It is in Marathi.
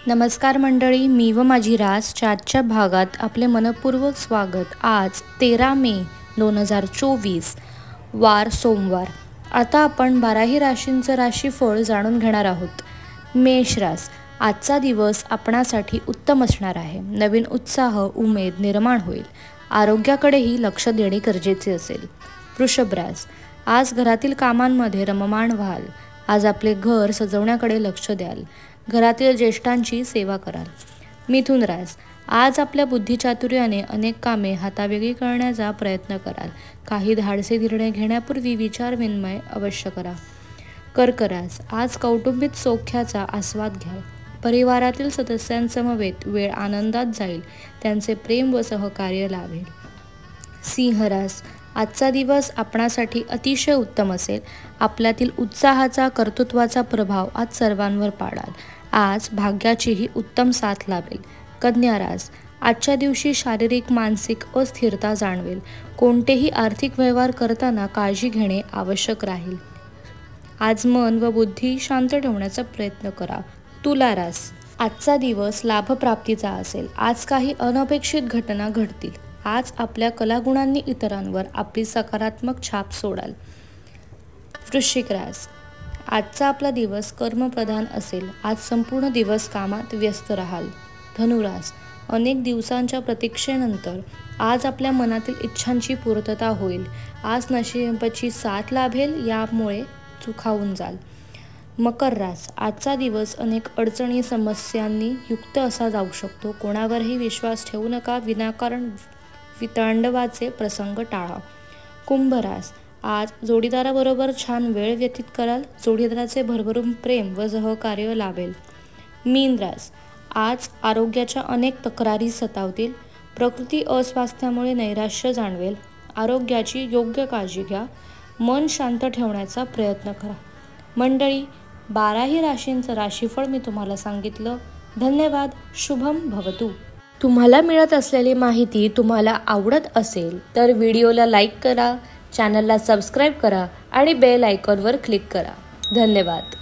नमस्कार मंडळी, मी व माझी रासच्या आजच्या भागात आपले मनपूर्वक स्वागत। आज 13 मे 2024 वार सोमवार। आता आपण 12ही राशींचं राशीफळ जाणून घेणार आहोत। मेष रास, आजचा दिवस आपणासाठी उत्तम असणार आहे। नवीन उत्साह उमेद निर्माण होईल। आरोग्याकडेही लक्ष देणे गरजेचे असेल। वृषभ रास, आज घरातील कामांमध्ये रममाण व्हाल। आज आपले घर सजवण्याकडे लक्ष द्याल। घरातील ज्येष्ठांची सेवा कराल। मिथुन रास, आज आपल्या बुद्धिचातुर्याने अनेक कामे हातावेगळी करण्याचा प्रयत्न कराल। काही धाडसी निर्णय घेण्यापूर्वी विचारविनिमय अवश्य करा। कर्क रास, आज कौटुंबिक सौख्याचा आस्वाद घ्या। परिवारातील सदस्यांसमवेत वेळ आनंदात जाईल। त्यांचे प्रेम व सहकार्य लाभेल। सिंह रास, आजचा दिवस आपणासाठी अतिशय उत्तम असेल। आपल्यातील उत्साहाचा कर्तृत्वाचा प्रभाव आज सर्वांवर पाडाल। आज भाग्याचीही उत्तम साथ लाभेल। कन्या रास, आजच्या दिवशी शारीरिक मानसिक अस्थिरता जाणवेल। कोणतेही आर्थिक व्यवहार करताना काळजी घेणे आवश्यक राहील। आज मन व बुद्धी शांत ठेवण्याचा प्रयत्न करा। तुला रास, आजचा दिवस लाभप्राप्तीचा असेल। आज काही अनपेक्षित घटना घडतील। आज आपल्या कलागुणांनी इतरांवर आपली सकारात्मक छाप सोडाल। वृश्चिक रास, आजचा आपला दिवस कर्मप्रधान असेल। आज संपूर्ण दिवस कामात व्यस्त राहाल। धनुरास, अनेक दिवसांच्या प्रतीक्षेनंतर आज आपल्या मनातील इच्छांची पूर्तता होईल। आज नशिबाची साथ लाभेल, यामुळे सुखावून जाल। मकर रास, आजचा दिवस अनेक अडचणी समस्यांनी युक्त असा जाऊ शकतो। कोणावरही विश्वास ठेवू नका। विनाकारण वितांडवाचे प्रसंग टाळा। कुंभ रास, आज जोडीदाराबरोबर छान वेळ व्यतीत कराल। जोडीदाराचे भरभरून प्रेम व सहकार्य लाभेल। मीन रास, आज आरोग्याच्या अनेक तक्रारी सतावतील। प्रकृती अस्वास्थ्यामुळे नैराश्य जाणवेल। आरोग्याची योग्य काळजी घ्या। मन शांत ठेवण्याचा प्रयत्न करा। मंडळी, 12ही राशींचं राशीफळ मी तुम्हाला सांगितलं। धन्यवाद। शुभम भवतु। तुम्हाला मिळत असलेली माहिती तुम्हाला आवडत असेल तर व्हिडिओला लाईक करा, चॅनलला सबस्क्राईब करा आणि बेल आयकॉनवर क्लिक करा। धन्यवाद।